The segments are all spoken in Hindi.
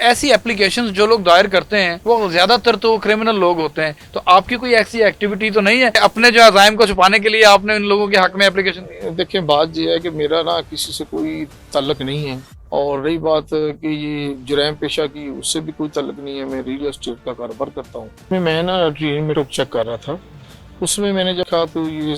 ऐसी एप्लीकेशंस जो लोग दायर करते हैं वो ज्यादातर तो क्रिमिनल लोग होते हैं, तो आपकी कोई ऐसी एक्टिविटी तो नहीं है अपने जो अज़ाइम को छुपाने के लिए आपने इन लोगों के हक में एप्लीकेशन दी है? देखिए, बात ये है कि मेरा ना किसी से कोई ताल्लुक नहीं है। और रही बात कि ये जुर्म पेशा की, उससे भी कोई ताल्लुक नहीं है। मैं रियल एस्टेट का कारोबार करता हूँ। मैं ना ट्रेन में चेक कर रहा था, उसमें मैंने देखा तो ये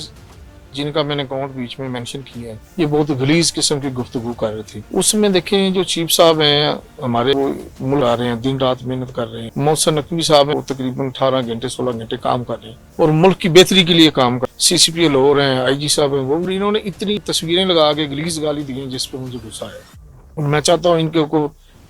जिनका मैंने अकाउंट बीच में मेंशन किया है, ये बहुत गलीज किस्म की गुफ्तगू कर रहे थे। उसमें देखें, जो चीफ साहब हैं हमारे, वो मुल्क आ रहे हैं, दिन रात मेहनत कर रहे हैं। मोहसिन नकवी साहब हैं, वो तकरीबन 18 घंटे 16 घंटे काम कर रहे हैं और मुल्क की बेहतरी के लिए काम कर। CCPL और हैं, IG साहब हैं, वो इन्होंने इतनी तस्वीरें लगा के गलीज गाली दी हैं जिसपे मुझे गुस्सा आया। मैं चाहता हूँ इनके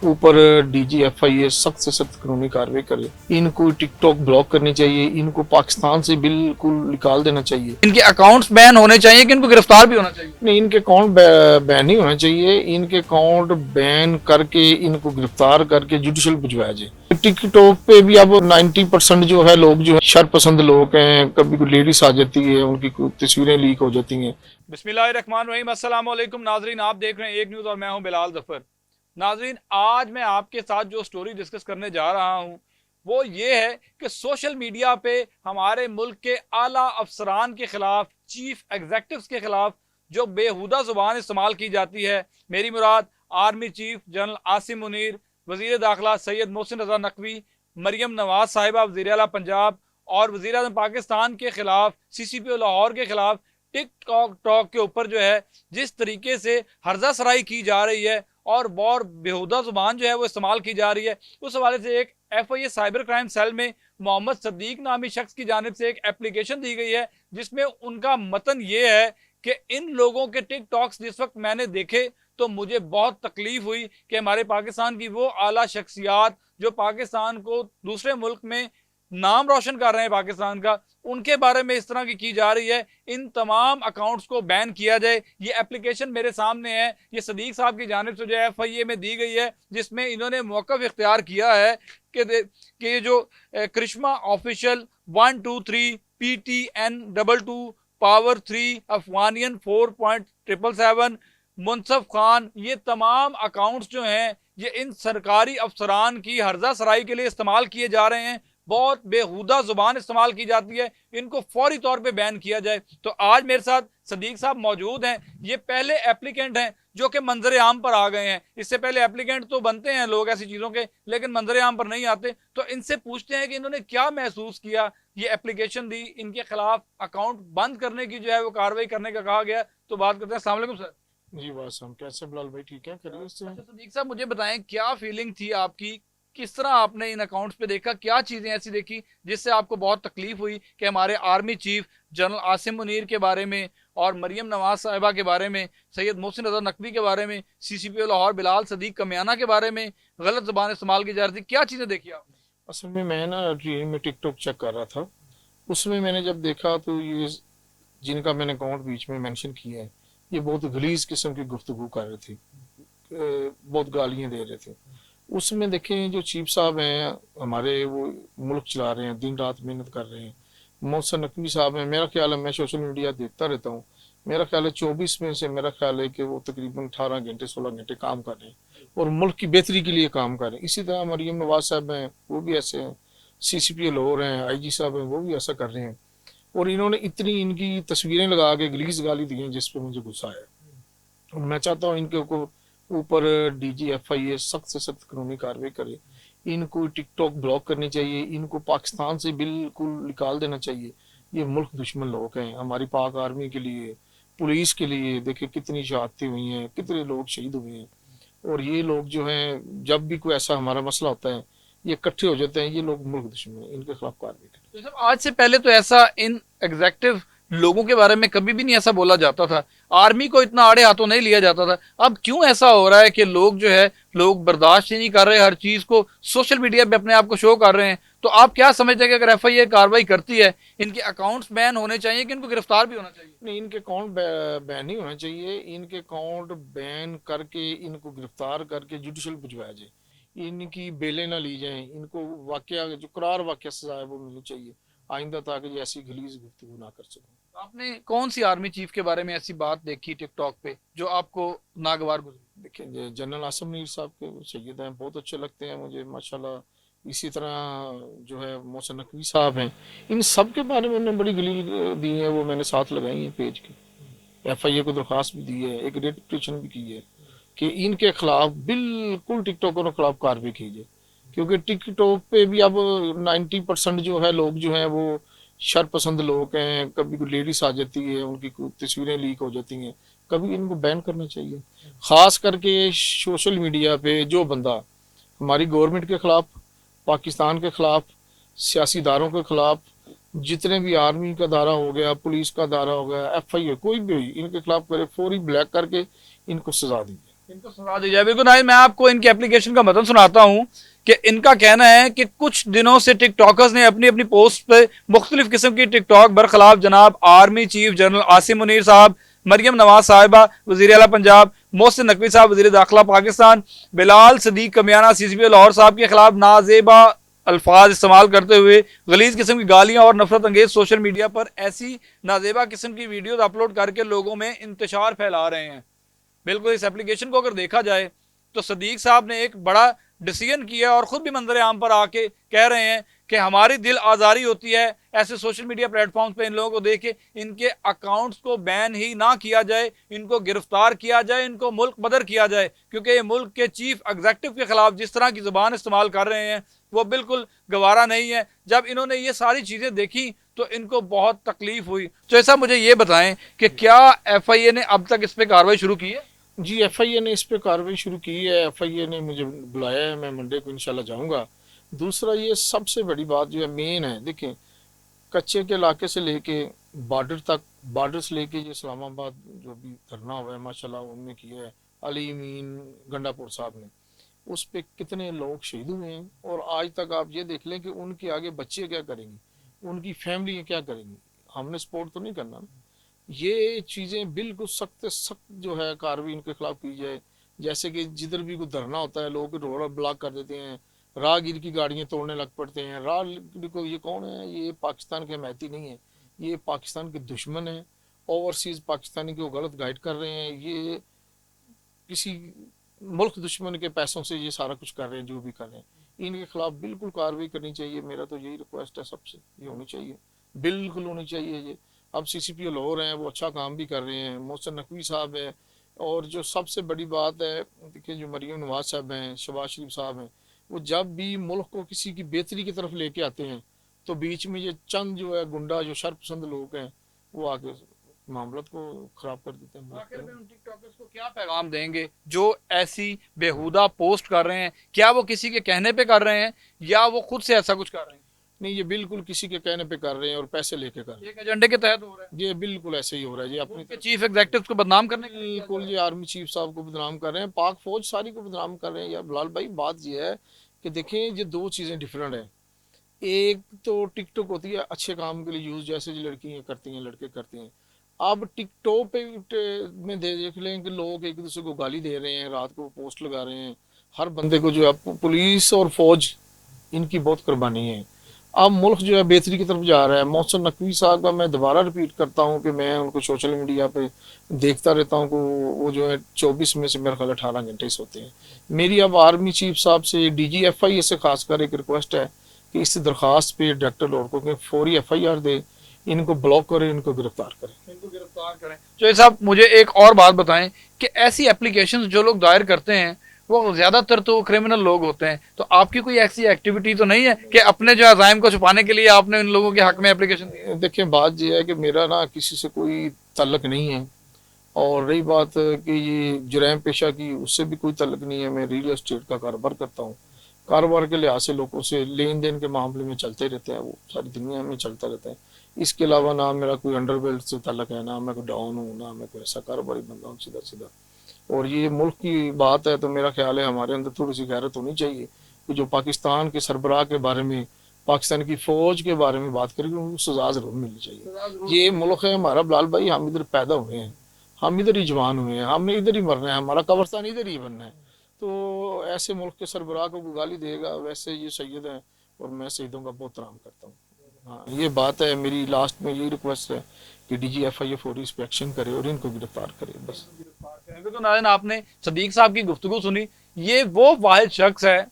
ऊपर DGFIA सख्त से सख्त कानूनी कार्रवाई करे। इनको टिकटॉक ब्लॉक करनी चाहिए, इनको पाकिस्तान से बिल्कुल निकाल देना चाहिए। इनके अकाउंट्स बैन होने चाहिए कि इनको गिरफ्तार भी होना चाहिए? नहीं, इनके अकाउंट बैन नहीं होना चाहिए। इनके अकाउंट बैन करके इनको गिरफ्तार करके जुडिशल भिजवाया जाए। टिकटॉक पे भी अब 90% जो है लोग जो है शरपसंद लोग हैं। कभी कोई लेडीज आ जाती है, उनकी तस्वीरें लीक हो जाती हैं। बिस्मिल्लाहिर्रहमानिर्रहीम, अस्सलाम वालेकुम नाजरीन, आप देख रहे हैं एक न्यूज़ और मैं हूं बिलाल जफर। नाजरीन, आज मैं आपके साथ जो स्टोरी डिस्कस करने जा रहा हूं वो ये है कि सोशल मीडिया पे हमारे मुल्क के आला अफसरान के खिलाफ, चीफ एग्जेक्टिव्स के खिलाफ जो बेहुदा जुबान इस्तेमाल की जाती है। मेरी मुराद army chief general Asim Munir, वजीर दाखिला सैयद मोहसिन रजा नकवी, मरियम नवाज साहिबा वजीर आला पंजाब और वजीर आज़म पाकिस्तान के खिलाफ, CCPO लाहौर के खिलाफ टिकटॉक के ऊपर जो है जिस तरीके से हर्जा सराई की जा रही है और बहुत बेहुदा जुबान जो है वो इस्तेमाल की जा रही है, उस हवाले से एक FIA साइबर क्राइम सेल में मोहम्मद सदीक नामी शख्स की जानिब से एक एप्लीकेशन दी गई है जिसमें उनका मतन ये है कि इन लोगों के टिकटॉक्स जिस वक्त मैंने देखे तो मुझे बहुत तकलीफ हुई कि हमारे पाकिस्तान की वो आला शख्सियात जो पाकिस्तान को दूसरे मुल्क में नाम रोशन कर रहे हैं पाकिस्तान का, उनके बारे में इस तरह की जा रही है। इन तमाम अकाउंट्स को बैन किया जाए। ये एप्लीकेशन मेरे सामने है, ये सदीक साहब की जानिब से जो FIA में दी गई है, जिसमें इन्होंने मौक़िफ़ इख्तियार किया है कि जो करिश्मा official 123 PTN22 power 3 अफगानियन 4.777 Munsaf Khan, ये तमाम अकाउंट्स जो हैं ये इन सरकारी अफसरान की हर्जा सराई के लिए इस्तेमाल किए जा रहे हैं। बहुत बेहुदा जुबान इस्तेमाल की जाती है, इनको फौरी तौर पे बैन किया जाए। तो आज मेरे साथ सदीक साहब मौजूद हैं। ये पहले एप्लीकेंट हैं जो कि मंजर आम पर आ गए हैं। इससे पहले एप्लीकेंट तो बनते हैं लोग ऐसी चीज़ों के, लेकिन मंजर आम पर नहीं आते। तो इनसे पूछते हैं कि इन्होंने क्या महसूस किया। ये एप्लीकेशन दी, इनके खिलाफ अकाउंट बंद करने की जो है वो कार्रवाई करने का कहा गया। तो बात करते हैं। अस्सलाम वालेकुम सर। जी वासम, कैसे बिलाल भाई, ठीक है? करिए उससे। अच्छा सदीक साहब, मुझे बताएं क्या फीलिंग थी आपकी, किस तरह आपने इन अकाउंट्स पे देखा, क्या चीज़ें ऐसी देखी जिससे आपको बहुत तकलीफ हुई कि हमारे army chief general Asim Munir के बारे में और मरियम नवाज साहिबा के बारे में, सैयद मोहसिन रजा नकवी के बारे में, CCPO लाहौर बिलाल सदीक कमियाना के बारे में गलत ज़बान इस्तेमाल की जा रही थी, क्या चीज़ें देखी आपने? असल में मैं ना ट्रेन में टिकटॉक चेक कर रहा था, उसमें मैंने जब देखा तो ये जिनका मैंने अकाउंट बीच में मेंशन किया है, ये बहुत गलीज किस्म की गुफ्तगू कर रहे थे, बहुत गालियां दे रहे थे। उसमें देखें, जो चीफ साहब हैं हमारे, वो मुल्क चला रहे हैं, दिन रात मेहनत कर रहे हैं। मोहसिन नकवी साहब हैं, मेरा ख्याल है, मैं सोशल मीडिया देखता रहता हूँ, मेरा ख्याल है 24 में से मेरा ख्याल है कि वो तकरीबन 18 घंटे 16 घंटे काम कर रहे हैं और मुल्क की बेहतरी के लिए काम कर रहे हैं। इसी तरह मरियम नवाज साहब हैं, वो भी ऐसे हैं। CCPL और हैं, IG साहब हैं, वो भी ऐसा कर रहे हैं। और इन्होंने इतनी इनकी तस्वीरें लगा के गलीज गाली दी हैं जिसपे मुझे गुस्सा आया। और मैं चाहता हूँ इनके ऊपर DGFIA सख्त से सख्त कानूनी कार्रवाई करे। इनको टिकटॉक ब्लॉक करनी चाहिए, इनको पाकिस्तान से बिल्कुल निकाल देना चाहिए। ये मुल्क दुश्मन लोग हैं। हमारी पाक आर्मी के लिए, पुलिस के लिए देखिए कितनी शहादतें हुई हैं, कितने लोग शहीद हुए हैं। और ये लोग जो हैं, जब भी कोई ऐसा हमारा मसला होता है, ये इकट्ठे हो जाते हैं। ये लोग मुल्क दुश्मन हैं, इनके खिलाफ कार्रवाई करें। तो साहब, आज से पहले तो ऐसा इन एग्जेक्टिव लोगों के बारे में कभी भी नहीं ऐसा बोला जाता था, आर्मी को इतना आड़े हाथों नहीं लिया जाता था। अब क्यों ऐसा हो रहा है कि लोग जो है, लोग बर्दाश्त ही नहीं कर रहे, हर चीज को सोशल मीडिया पे अपने आप को शो कर रहे हैं। तो आप क्या समझते हैं कि अगर FIA कार्रवाई करती है, इनके अकाउंट्स बैन होने चाहिए कि इनको गिरफ्तार भी होना चाहिए? नहीं, इनके अकाउंट बैन नहीं होना चाहिए। इनके अकाउंट बैन करके इनको गिरफ्तार करके जुडिशल भिजवाया जाए। इनकी बेलें ना ली जाएं। इनको वाकया, जो करार वाकया सजा है वो मिलनी चाहिए आइंदा, ताकि ये ऐसी गलीज गुफ्तगू ना कर सकें। आपने कौन सी आर्मी चीफ के बारे में ऐसी बात देखी टिकटॉक पे जो आपको नागवार गुजरी? देखिए जनरल आसिम मुनीर साहब के सैयद हैं, बहुत अच्छे लगते हैं मुझे माशाल्लाह। इसी तरह जो है मोहसिन नकवी साहब हैं, इन सब के बारे में मैंने बड़ी दलील दी है, वो मैंने साथ लगाई है पेज की। FIA को दरख्वास्त भी दी है, एक रेट पिटिशन भी की है कि इनके खिलाफ बिल्कुल टिकटॉकरों के खिलाफ कार्रवाई कीजिए, क्योंकि टिकटॉक पे भी अब 90% जो है लोग जो हैं वो शरपसंद लोग हैं। कभी कोई लेडीज आ जाती है, उनकी तस्वीरें लीक हो जाती हैं, कभी इनको बैन करना चाहिए। खास करके सोशल मीडिया पे जो बंदा हमारी गवर्नमेंट के खिलाफ, पाकिस्तान के खिलाफ, सियासी इदारों के खिलाफ, जितने भी आर्मी का दायरा हो गया, पुलिस का दायरा हो गया, FIA कोई भी हुई, इनके खिलाफ करे फौरी ब्लैक करके इनको सजा दीजिए। इनको सजा दी जाए। बिल्कुल नाज़रीन, मैं आपको इनकी एप्लीकेशन का मतलब सुनाता हूँ कि इनका कहना है कि कुछ दिनों से टिकटॉकर्स ने अपनी अपनी पोस्ट पे मुख्तलिफ किस्म की टिकटॉक बरखिलाफ जनाब army chief general Asim Munir साहब, मरियम नवाज साहिबा वजीर आला पंजाब, मोहसिन नकवी साहब वजीर दाखिला पाकिस्तान, बिलाल सदीक कमियाना CCP लाहौर साहब के खिलाफ नाजेबा अल्फाज इस्तेमाल करते हुए गलीज किस्म की गालियां और नफरत अंगेज सोशल मीडिया पर ऐसी नाजेबा किस्म की वीडियोज अपलोड करके लोगों में इंतशार फैला रहे हैं। बिल्कुल इस एप्लीकेशन को अगर देखा जाए तो सदीक साहब ने एक बड़ा डिसीजन किया और ख़ुद भी मंजर आम पर आके कह रहे हैं कि हमारी दिल आज़ारी होती है ऐसे सोशल मीडिया प्लेटफॉर्म्स पे इन लोगों को देख के, इनके अकाउंट्स को बैन ही ना किया जाए, इनको गिरफ्तार किया जाए, इनको मुल्क बदर किया जाए, क्योंकि ये मुल्क के चीफ एग्जीक्यूटिव के खिलाफ जिस तरह की ज़ुबान इस्तेमाल कर रहे हैं वो बिल्कुल गवारा नहीं है। जब इन्होंने ये सारी चीज़ें देखी तो इनको बहुत तकलीफ हुई। तो ऐसा मुझे ये बताएं कि क्या FIA ने अब तक इस पर कार्रवाई शुरू की है? जी FIA ने इस पे कार्रवाई शुरू की है, FIA ने मुझे बुलाया है, मैं मंडे को इंशाल्लाह जाऊंगा। दूसरा ये सबसे बड़ी बात जो है मेन है, देखें कच्चे के इलाके से लेके बॉर्डर तक, बॉर्डर से लेके ये इस्लामाबाद जो भी धरना हुआ है माशाल्लाह उनने किया है, अली मीन गंडापुर साहब ने, उस पे कितने लोग शहीद हुए हैं। और आज तक आप ये देख लें कि उनके आगे बच्चे क्या करेंगी, उनकी फैमिली क्या करेंगी। हमने सपोर्ट तो नहीं करना ना। ये चीज़ें बिल्कुल सख्त सख्त जो है कार्रवाई इनके खिलाफ की जाए। जैसे कि जिधर भी कोई धरना होता है लोग रोड ब्लॉक कर देते हैं, राहगीर की गाड़ियां तोड़ने लग पड़ते हैं। राहगीर को ये कौन है, ये पाकिस्तान के हमायती नहीं है, ये पाकिस्तान के दुश्मन है, ओवरसीज पाकिस्तानी को गलत गाइड कर रहे हैं, ये किसी मुल्क दुश्मन के पैसों से ये सारा कुछ कर रहे हैं, जो भी कर रहे हैं। इनके खिलाफ बिल्कुल कार्रवाई करनी चाहिए। मेरा तो यही रिक्वेस्ट है सबसे, ये होनी चाहिए, बिल्कुल होनी चाहिए ये। अब CCP लाहौर हैं, वो अच्छा काम भी कर रहे हैं, मोहसिन नकवी साहब है, और जो सबसे बड़ी बात है देखिए जो मरियम नवाज साहब हैं, शहबाज शरीफ साहब हैं, वो जब भी मुल्क को किसी की बेहतरी की तरफ लेके आते हैं तो बीच में ये चंद जो है गुंडा जो शरपसंद लोग हैं वो आके मामला को खराब कर देते हैं। आखिर में उन टिकटॉकर्स को क्या पैगाम देंगे जो ऐसी बेहुदा पोस्ट कर रहे हैं? क्या वो किसी के कहने पे कर रहे हैं या वो खुद से ऐसा कुछ कर रहे हैं? नहीं, ये बिल्कुल किसी के कहने पे कर रहे हैं और पैसे लेके कर रहे एक एजेंडे के तहत हो रहा है, हैं। ये बिल्कुल ऐसे ही हो रहा है। ये अपनी चीफ एग्जीक्यूटिव को बदनाम करने के लिए बिल्कुल ये आर्मी चीफ साहब को बदनाम कर रहे हैं, पाक फौज सारी को बदनाम कर रहे हैं। यार बिलाल भाई बात ये है कि देखें ये दो चीज़ें डिफरेंट है। एक तो टिकटॉक होती है अच्छे काम के लिए यूज़, जैसे जो लड़कियाँ करती हैं लड़के करते हैं। अब टिकटॉक पे में देख लें कि लोग एक दूसरे को गाली दे रहे हैं, रात को पोस्ट लगा रहे हैं, हर बंदे को जो है पुलिस और फौज इनकी बहुत कुर्बानी है। अब मुल्क जो है बेहतरी की तरफ जा रहा है। मोहसिन नकवी साहब का मैं दोबारा रिपीट करता हूँ कि मैं उनको सोशल मीडिया पे देखता रहता हूँ कि वो जो है 24 में से मेरे ख्याल 18 घंटे सोते हैं। मेरी अब आर्मी चीफ साहब से, DG FIA से खासकर एक रिक्वेस्ट है कि इस दरख्वास्त पे डायरेक्टर लॉर्ड को फौरी FIR दे, इनको ब्लॉक करें, इनको गिरफ्तार करें। तो साहब मुझे एक और बात बताएं कि ऐसी एप्लीकेशंस जो लोग दायर करते हैं वो ज्यादातर तो क्रिमिनल लोग होते हैं, तो आपकी कोई ऐसी एक्टिविटी तो नहीं है कि अपने जो अज़ाइम को छुपाने के लिए आपने इन लोगों के हक में एप्लीकेशन दी? देखिए बात यह है कि मेरा ना किसी से कोई ताल्लुक नहीं है, और रही बात कि ये जुर्म पेशा की, उससे भी कोई ताल्लुक नहीं है। मैं रियल एस्टेट का कारोबार करता हूँ, कारोबार के लिहाज से लोगों से लेन देन के मामले में चलते रहते हैं, वो सारी दुनिया में चलता रहता है। इसके अलावा ना मेरा कोई अंडरबेल्ट से ताल्लुक है, ना मैं कोई डाउन हूँ, ना मैं कोई ऐसा कारोबारी बंदा हूँ, सीधा सीधा। और ये मुल्क की बात है तो मेरा ख्याल है हमारे अंदर थोड़ी सी गैरत होनी चाहिए कि जो पाकिस्तान के सरबराह के बारे में, पाकिस्तान की फ़ौज के बारे में बात करेंगे उनको सजा ज़रूर मिलनी चाहिए। ये मुल्क है हमारा बिलाल भाई, हम इधर पैदा हुए हैं, हम इधर ही जवान हुए हैं, हमने इधर ही मरना है, हमारा कब्रिस्तान इधर ही बनना है। तो ऐसे मुल्क के सरबराह को गाली देगा, वैसे ये सैयद हैं और मैं शहीदों का बहुत एहतराम करता हूँ। हाँ, ये बात है। मेरी लास्ट में यही रिक्वेस्ट है कि DGFI फौरी इस पे एक्शन करे और इनको गिरफ्तार करे बस। तो नाज़रीन, आपने सदीक साहब की गुफ्तगू सुनी। ये वो वाहिद शख्स है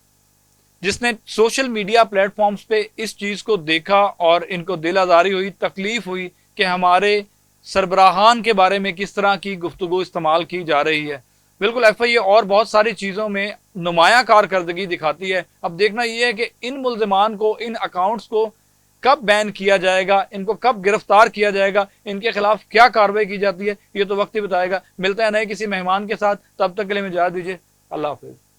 जिसने सोशल मीडिया प्लेटफॉर्म्स पे इस चीज़ को देखा और इनको दिल आज़ारी हुई, तकलीफ हुई कि हमारे सरबराहान के बारे में किस तरह की गुफ्तगू इस्तेमाल की जा रही है। बिल्कुल FI और बहुत सारी चीज़ों में नुमाया कारकर्दगी दिखाती है। अब देखना यह है कि इन मुल्ज़िमान को, इन अकाउंट्स को कब बैन किया जाएगा, इनको कब गिरफ्तार किया जाएगा, इनके खिलाफ क्या कार्रवाई की जाती है, ये तो वक्त ही बताएगा। मिलते हैं नए किसी मेहमान के साथ, तब तक के लिए मुझे इजाज़त दीजिए। अल्लाह हाफिज़।